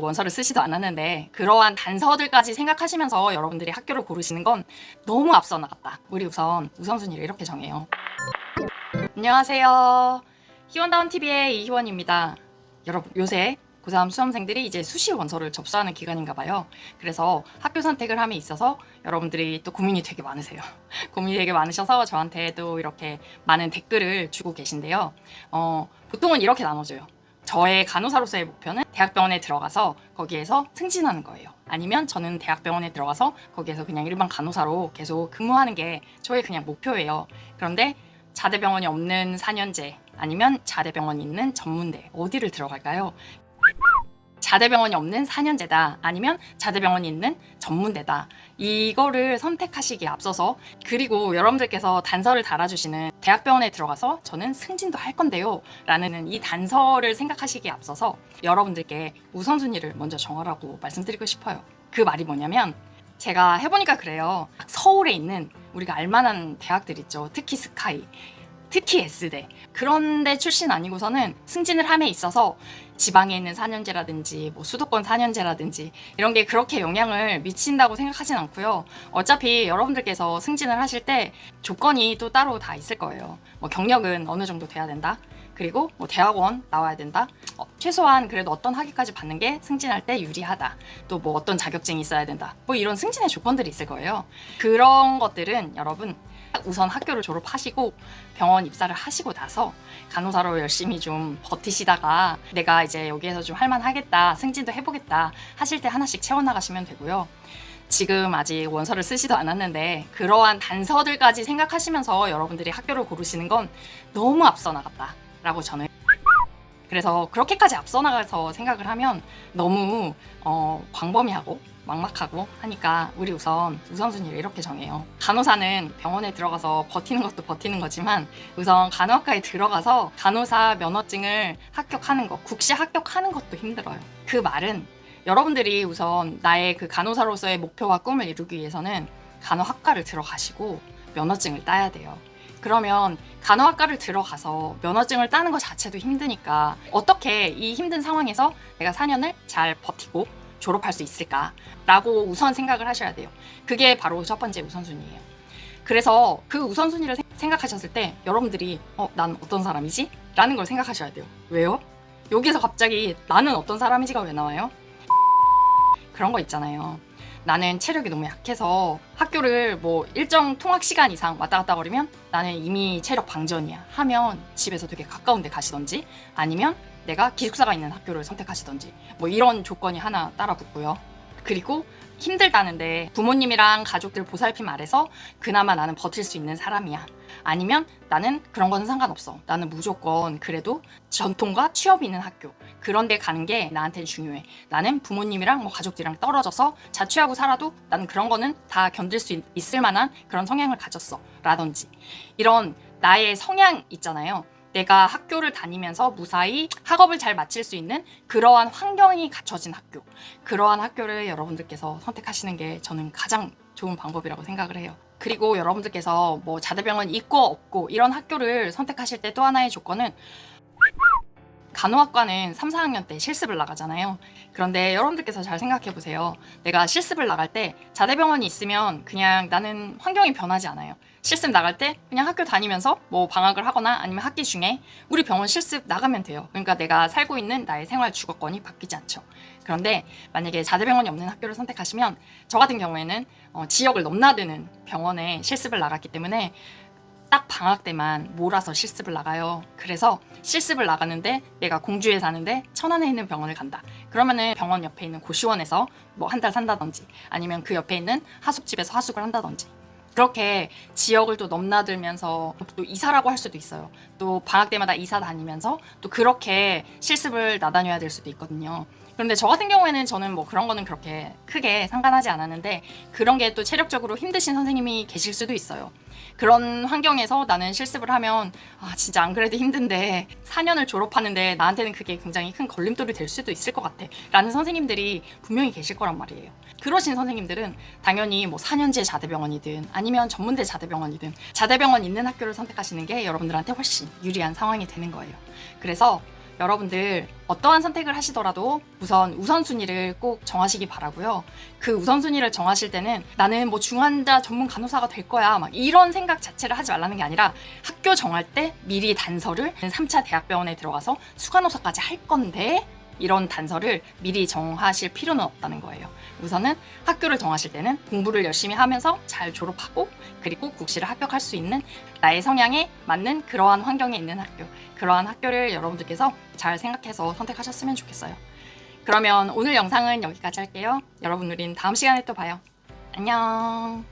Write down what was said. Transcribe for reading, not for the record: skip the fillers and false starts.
원서를 쓰지도 않았는데 그러한 단서들까지 생각하시면서 여러분들이 학교를 고르시는 건 너무 앞서 나갔다. 우리 우선 우선순위를 이렇게 정해요. 안녕하세요. 희원다운TV의 이희원입니다. 여러분, 요새 고3 수험생들이 이제 수시 원서를 접수하는 기간인가 봐요. 그래서 학교 선택을 함에 있어서 여러분들이 또 고민이 되게 많으세요. 고민이 되게 많으셔서 저한테도 이렇게 많은 댓글을 주고 계신데요. 보통은 이렇게 나눠져요. 저의 간호사로서의 목표는 대학병원에 들어가서 거기에서 승진하는 거예요. 아니면 저는 대학병원에 들어가서 거기에서 그냥 일반 간호사로 계속 근무하는 게 저의 그냥 목표예요. 그런데 자대병원이 없는 4년제 아니면 자대병원이 있는 전문대 어디를 들어갈까요? 자대병원이 없는 4년제다 아니면 자대병원이 있는 전문대다, 이거를 선택하시기에 앞서서, 그리고 여러분들께서 단서를 달아주시는 대학병원에 들어가서 저는 승진도 할 건데요 라는 이 단서를 생각하시기에 앞서서 여러분들께 우선순위를 먼저 정하라고 말씀드리고 싶어요. 그 말이 뭐냐면, 제가 해보니까 그래요. 서울에 있는 우리가 알만한 대학들 있죠. 특히 스카이, 특히 S대, 그런데 출신 아니고서는 승진을 함에 있어서 지방에 있는 4년제라든지 뭐 수도권 4년제라든지 이런 게 그렇게 영향을 미친다고 생각하진 않고요. 어차피 여러분들께서 승진을 하실 때 조건이 또 따로 다 있을 거예요. 뭐 경력은 어느 정도 돼야 된다, 그리고 뭐 대학원 나와야 된다, 최소한 그래도 어떤 학위까지 받는 게 승진할 때 유리하다, 또 뭐 어떤 자격증이 있어야 된다, 뭐 이런 승진의 조건들이 있을 거예요. 그런 것들은 여러분 우선 학교를 졸업하시고 병원 입사를 하시고 나서 간호사로 열심히 좀 버티시다가 내가 이제 여기에서 좀 할만하겠다, 승진도 해보겠다 하실 때 하나씩 채워나가시면 되고요. 지금 아직 원서를 쓰지도 않았는데 그러한 단서들까지 생각하시면서 여러분들이 학교를 고르시는 건 너무 앞서 나갔다 라고 저는, 그래서 그렇게까지 앞서 나가서 생각을 하면 너무 광범위하고 막막하고 하니까 우리 우선순위를 이렇게 정해요. 간호사는 병원에 들어가서 버티는 것도 버티는 거지만 우선 간호학과에 들어가서 간호사 면허증을 합격하는 거, 국시 합격하는 것도 힘들어요. 그 말은 여러분들이 우선 나의 그 간호사로서의 목표와 꿈을 이루기 위해서는 간호학과를 들어가시고 면허증을 따야 돼요. 그러면 간호학과를 들어가서 면허증을 따는 것 자체도 힘드니까 어떻게 이 힘든 상황에서 내가 4년을 잘 버티고 졸업할 수 있을까라고 우선 생각을 하셔야 돼요. 그게 바로 첫 번째 우선순위예요. 그래서 그 우선순위를 생각하셨을 때 여러분들이 난 어떤 사람이지? 라는 걸 생각하셔야 돼요. 왜요? 여기서 갑자기 나는 어떤 사람이지가 왜 나와요? 그런 거 있잖아요. 나는 체력이 너무 약해서 학교를 뭐 일정 통학 시간 이상 왔다 갔다 거리면 나는 이미 체력 방전이야 하면 집에서 되게 가까운 데 가시던지, 아니면 내가 기숙사가 있는 학교를 선택하시던지, 뭐 이런 조건이 하나 따라 붙고요. 그리고 힘들다는데 부모님이랑 가족들 보살핌 아래서 그나마 나는 버틸 수 있는 사람이야, 아니면 나는 그런 거는 상관없어, 나는 무조건 그래도 전통과 취업이 있는 학교 그런 데 가는 게 나한테는 중요해, 나는 부모님이랑 뭐 가족들이랑 떨어져서 자취하고 살아도 나는 그런 거는 다 견딜 수 있을 만한 그런 성향을 가졌어 라든지, 이런 나의 성향 있잖아요. 내가 학교를 다니면서 무사히 학업을 잘 마칠 수 있는 그러한 환경이 갖춰진 학교, 그러한 학교를 여러분들께서 선택하시는 게 저는 가장 좋은 방법이라고 생각을 해요. 그리고 여러분들께서 뭐 자대병원이 있고 없고 이런 학교를 선택하실 때 또 하나의 조건은, 간호학과는 3, 4학년 때 실습을 나가잖아요. 그런데 여러분들께서 잘 생각해 보세요. 내가 실습을 나갈 때 자대병원이 있으면 그냥 나는 환경이 변하지 않아요. 실습 나갈 때 그냥 학교 다니면서 뭐 방학을 하거나 아니면 학기 중에 우리 병원 실습 나가면 돼요. 그러니까 내가 살고 있는 나의 생활 주거권이 바뀌지 않죠. 그런데 만약에 자대병원이 없는 학교를 선택하시면 저 같은 경우에는 지역을 넘나드는 병원에 실습을 나갔기 때문에 딱 방학 때만 몰아서 실습을 나가요. 그래서 실습을 나가는데 내가 공주에 사는데 천안에 있는 병원을 간다. 그러면은 병원 옆에 있는 고시원에서 뭐 한 달 산다든지, 아니면 그 옆에 있는 하숙집에서 하숙을 한다든지, 그렇게 지역을 또 넘나들면서 또 이사라고 할 수도 있어요. 또 방학 때마다 이사 다니면서 또 그렇게 실습을 나다녀야 될 수도 있거든요. 그런데 저 같은 경우에는 저는 뭐 그런 거는 그렇게 크게 상관하지 않았는데, 그런 게 또 체력적으로 힘드신 선생님이 계실 수도 있어요. 그런 환경에서 나는 실습을 하면 진짜 안 그래도 힘든데 4년을 졸업하는데 나한테는 그게 굉장히 큰 걸림돌이 될 수도 있을 것 같아 라는 선생님들이 분명히 계실 거란 말이에요. 그러신 선생님들은 당연히 뭐 4년제 자대병원이든 아니면 전문대 자대병원 있는 학교를 선택하시는 게 여러분들한테 훨씬 유리한 상황이 되는 거예요. 그래서 여러분들 어떠한 선택을 하시더라도 우선 우선순위를 꼭 정하시기 바라고요. 그 우선순위를 정하실 때는 나는 뭐 중환자 전문 간호사가 될 거야 막 이런 생각 자체를 하지 말라는 게 아니라 학교 정할 때 미리 단서를 3차 대학병원에 들어가서 수간호사까지 할 건데 이런 단서를 미리 정하실 필요는 없다는 거예요. 우선은 학교를 정하실 때는 공부를 열심히 하면서 잘 졸업하고 그리고 국시를 합격할 수 있는 나의 성향에 맞는 그러한 환경에 있는 학교, 그러한 학교를 여러분들께서 잘 생각해서 선택하셨으면 좋겠어요. 그러면 오늘 영상은 여기까지 할게요. 여러분 우린 다음 시간에 또 봐요. 안녕.